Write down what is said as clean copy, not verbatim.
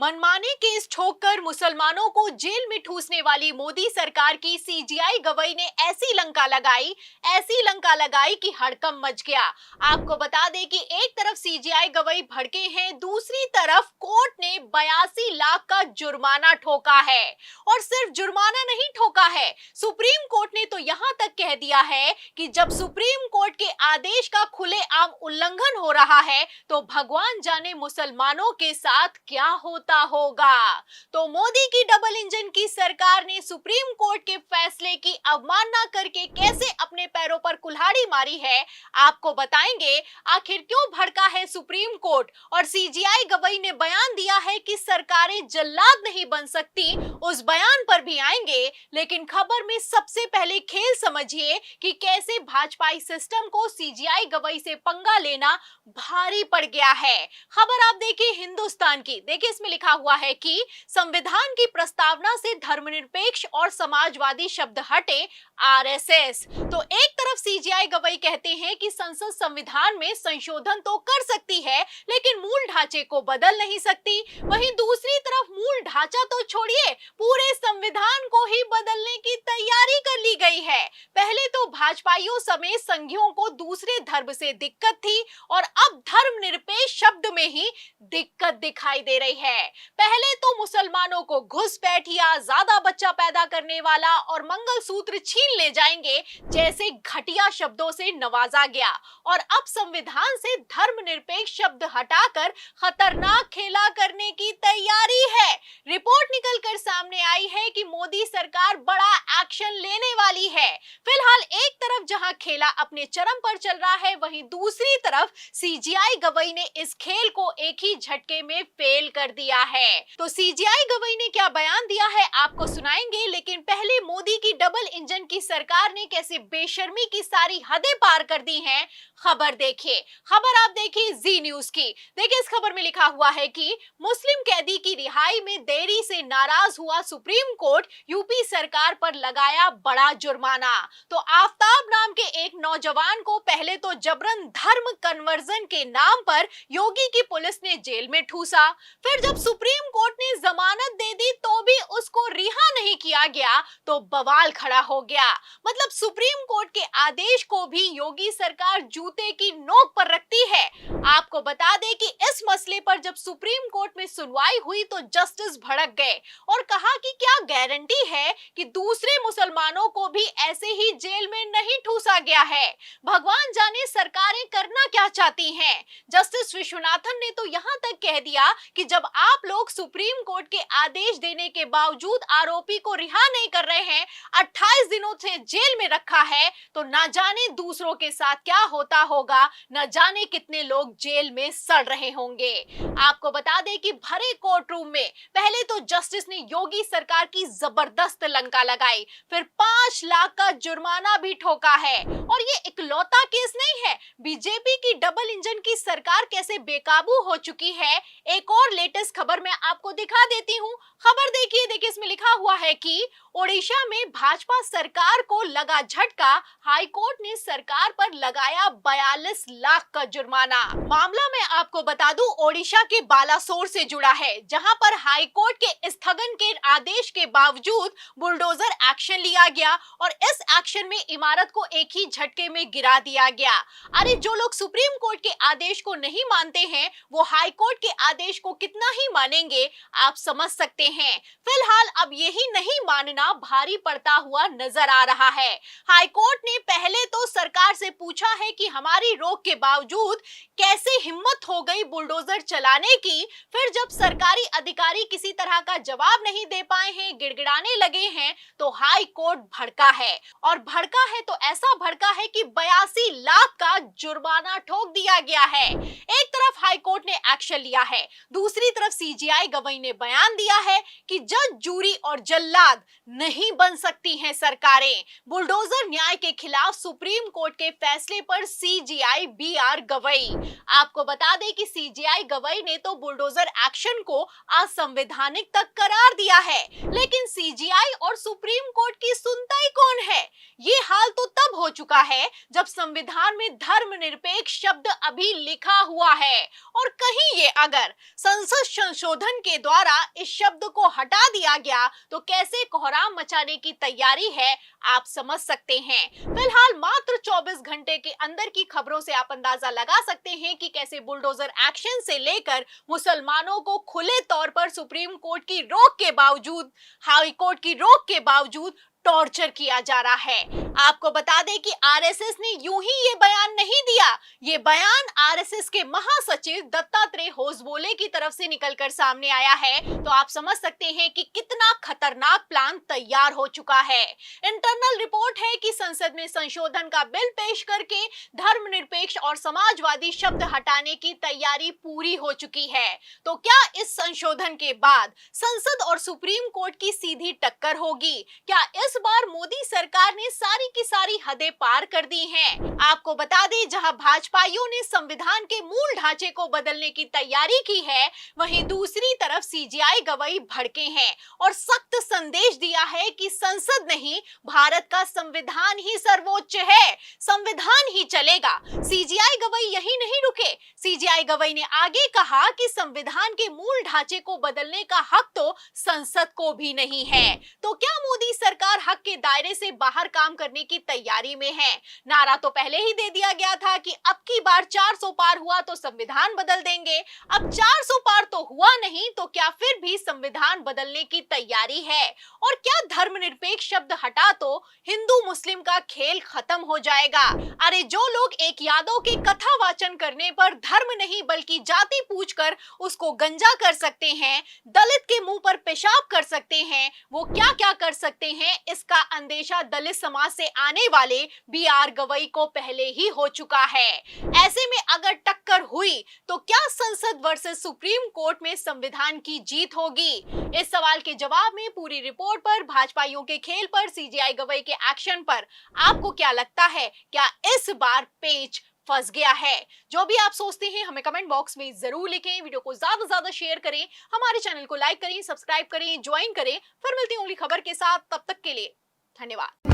मनमाने केस ठोककर मुसलमानों को जेल में ठूसने वाली मोदी सरकार की सीजीआई गवई ने ऐसी लंका लगाई कि हड़कंप मच गया। आपको बता दें कि एक तरफ सीजीआई गवई भड़के हैं, दूसरी तरफ कोर्ट ने 82 लाख का जुर्माना ठोका है। और सिर्फ जुर्माना नहीं ठोका है, सुप्रीम कोर्ट ने तो यहां तक कह दिया है कि जब सुप्रीम कोर्ट के आदेश का खुलेआम उल्लंघन हो रहा है तो भगवान जाने मुसलमानों के साथ क्या होता होगा। तो मोदी की डबल इंजन की सरकार ने सुप्रीम कोर्ट के फैसले की अवमानना करके कैसे अपने पैरों पर कुल्हाड़ी मारी है, आपको बताएंगे। आखिर क्यों भड़का है सुप्रीम कोर्ट, और सीजीआई गवई ने बयान दिया है कि सरकारें जल्लाद नहीं बन सकती, उस बयान पर भी आएंगे। लेकिन खबर में सबसे पहले खेल समझिए कि कैसे भाजपाई सिस्टम को सीजीआई गवई से पंगा लेना भारी पड़ गया है। खबर आप देखिए हिंदुस्तान की, देखिए इसमें लिखा हुआ है कि संविधान की प्रस्तावना से धर्मनिरपेक्ष और समाजवादी शब्द हटे, आरएसएस। तो एक तरफ सीजीआई गवई कहते हैं कि संसद संविधान में संशोधन तो कर सकती है लेकिन मूल ढांचे को बदल नहीं सकती। वहीं दूसरी तरफ मूल ढांचा तो छोड़िए, पूरे संविधान को ही बदलने की तैयारी कर ली गई है। पहले तो भाजपाइयों समेत संघियों को दूसरे धर्म से दिक्कत थी और अब धर्मनिरपेक्ष शब्द में ही दिक्कत दिखाई दे रही है। पहले तो मुसलमानों को घुसपैठिया, ज्यादा बच्चा पैदा करने वाला और मंगलसूत्र छीन ले जाएंगे जैसे घटिया शब्दों से नवाजा गया, और अब संविधान से धर्मनिरपेक्ष शब्द हटाकर खतरनाक खेला करने की तैयारी है। रिपोर्ट निकलकर सामने आई है कि मोदी सरकार बड़ा एक्शन लेने वाली है। फिलहाल एक तरफ जहां खेला अपने चरम पर चल रहा है, वहीं दूसरी तरफ सीजीआई गवई ने इस खेल को एक ही झटके में फेल कर दिया है। तो सीजीआई गवई ने क्या बयान दिया है आपको सुनाएंगे, लेकिन पहले मोदी की डबल इंजन की सरकार ने कैसे बेशर्मी की सारी हदें पार कर दी हैं, खबर देखिए। खबर आप देखिए जी न्यूज की, देखिए इस खबर में लिखा हुआ है कि मुस्लिम कैदी की रिहाई में देरी से नाराज हुआ सुप्रीम कोर्ट, यूपी सरकार पर लगाया बड़ा जुर्माना। तो आफ्ताब नाम के एक नौजवान को पहले तो जबरन धर्म कन्वर्जन के नाम पर योगी की पुलिस ने जेल में ठूसा, फिर जब सुप्रीम कोर्ट ने जमानत दे दी तो भी उसको रिहा नहीं किया गया तो बवाल खड़ा हो गया। मतलब सुप्रीम कोर्ट के आदेश को भी योगी सरकार जूते की नोक पर रखती है। आपको बता दें कि इस मसले पर जब सुप्रीम कोर्ट में सुनवाई हुई तो जस्टिस भड़क गए और कहा कि क्या गारंटी है कि दूसरे मुसलमानों को भी ऐसे ही जेल में नहीं ठूसा गया है। भगवान जाने सरकारें करना क्या चाहती हैं। जस्टिस विश्वनाथन ने तो यहां तक कह दिया कि जब आप लोग सुप्रीम कोर्ट के आदेश देने के बावजूद आरोपी को रिहा नहीं कर रहे हैं, 28 दिनों से जेल में रखा है, तो ना जाने दूसरों के साथ क्या होता होगा, न जाने कितने लोग जेल में सड़ रहे होंगे। आपको बता दें कि भरे कोर्ट रूम में पहले तो जस्टिस ने योगी सरकार की जबरदस्त लंका लगाई, फिर 5 लाख का जुर्माना भी ठोका है। और ये इकलौता केस नहीं है, बीजेपी की डबल इंजन की सरकार कैसे बेकाबू हो चुकी है, एक और लेटेस्ट खबर मैं आपको दिखा देती हूँ। खबर देखिए, देखिए इसमें लिखा हुआ है कि ओडिशा में भाजपा सरकार को लगा झटका, हाईकोर्ट ने सरकार पर लगाया 42 लाख का जुर्माना। मामला मैं आपको बता दूं ओडिशा के बालासोर से जुड़ा है, जहां पर हाईकोर्ट के स्थगन के आदेश के बावजूद बुलडोजर एक्शन लिया गया और इस एक्शन में इमारत को एक ही झटके में गिरा दिया गया। अरे जो लोग सुप्रीम कोर्ट के आदेश को नहीं मानते हैं वो हाईकोर्ट के आदेश को कितना ही मानेंगे, आप समझ सकते हैं। फिलहाल अब यही नहीं मानना भारी पड़ता हुआ नजर आ रहा है। हाईकोर्ट ने पहले तो सरकार से पूछा है कि हमारी रोक के बावजूद कैसे हिम्मत हो गई बुलडोजर चलाने की, फिर जब सरकारी अधिकारी किसी तरह का जवाब नहीं दे पाए हैं, गिड़गिड़ाने लगे हैं, तो हाई कोर्ट भड़का है। और भड़का है तो ऐसा भड़का है कि 82 लाख का जुर्माना ठोक दिया गया है। एक तरफ हाई कोर्ट ने एक्शन लिया है, दूसरी तरफ सीजीआई गवई ने बयान दिया है कि जज, जूरी और जल्लाद नहीं बन सकती हैं सरकारें। बुलडोजर न्याय के खिलाफ सुप्रीम कोर्ट के फैसले पर सीजीआई बीआर गवई। आपको बता दें कि सीजीआई गवई ने तो बुलडोजर एक्शन को असंवैधानिक तक करार दिया है, लेकिन सीजीआई और सुप्रीम कोर्ट की सुनता ही कौन है। ये हाल तो तब हो चुका है जब संविधान में धर्मनिरपेक्ष शब्द अभी लिखा हुआ है और कहीं ये अगर संसद संशोधन के द्वारा इस शब्द को हटा दिया गया तो कैसे कोहराम मचाने की तैयारी है, आप समझ सकते हैं। फिलहाल मात्र 24 घंटे के अंदर की खबरों से आप अंदाजा लगा सकते हैं कि कैसे बुलडोजर एक्शन से लेकर मुसलमानों को खुले तौर पर सुप्रीम कोर्ट की रोक के बावजूद, हाई कोर्ट की रोक के बावजूद टॉर्चर किया जा रहा है। आपको बता दें कि आरएसएस ने यूं ही ये बयान नहीं दिया, ये बयान आरएसएस के महासचिव दत्तात्रेय होसबोले की तरफ से निकलकर सामने आया है। तो आप समझ सकते हैं कि कितना खतरनाक प्लान तैयार हो चुका है। इंटरनल रिपोर्ट है कि संसद में संशोधन का बिल पेश करके धर्मनिरपेक्ष और समाजवादी शब्द हटाने की तैयारी पूरी हो चुकी है। तो क्या इस संशोधन के बाद संसद और सुप्रीम कोर्ट की सीधी टक्कर होगी? क्या इस बार मोदी सरकार ने सारी की सारी हदें पार कर दी हैं? आपको बता दें, जहां भाजपाइयों ने संविधान के मूल ढांचे को बदलने की तैयारी की है, वहीं दूसरी तरफ सीजेआई गवई भड़के हैं और सख्त संदेश दिया है कि संसद नहीं, भारत का संविधान ही सर्वोच्च है, संविधान ही चलेगा। सीजेआई गवई यही नहीं रुके, सीजेआई गवई ने आगे कहा कि संविधान के मूल ढांचे को बदलने का हक तो संसद को भी नहीं है। तो क्या मोदी सरकार हक के दायरे से बाहर काम करने की तैयारी में है? नारा तो पहले ही दे दिया गया था कि अब की बार 400 पार हुआ तो संविधान बदल देंगे। अब 400 पार तो हुआ नहीं, तो क्या फिर भी संविधान बदलने की तैयारी है? और क्या धर्मनिरपेक्ष शब्द हटा तो हिंदू मुस्लिम का खेल खत्म हो जाएगा? अरे जो लोग एक यादव के कथा वाचन करने पर धर्म नहीं बल्कि जाति पूछकर उसको गंजा कर सकते हैं, दलित के मुंह पर पेशाब कर सकते हैं, वो क्या क्या कर सकते हैं, इसका अंदेशा दलित समाज से आने वाले बीआर गवई को पहले ही हो चुका है। ऐसे में अगर टक्कर हुई तो क्या संसद वर्सेस सुप्रीम कोर्ट में संविधान की जीत होगी? इस सवाल के जवाब में पूरी रिपोर्ट पर, भाजपाइयों के खेल पर, सीजेआई गवई के एक्शन पर आपको क्या लगता है? क्या इस बार पेच फंस गया है? जो भी आप सोचते हैं हमें कमेंट बॉक्स में जरूर लिखें। वीडियो को ज्यादा से ज्यादा शेयर करें, हमारे चैनल को लाइक करें, सब्सक्राइब करें, ज्वाइन करें। फिर मिलती हूं अगली खबर के साथ, तब तक के लिए धन्यवाद।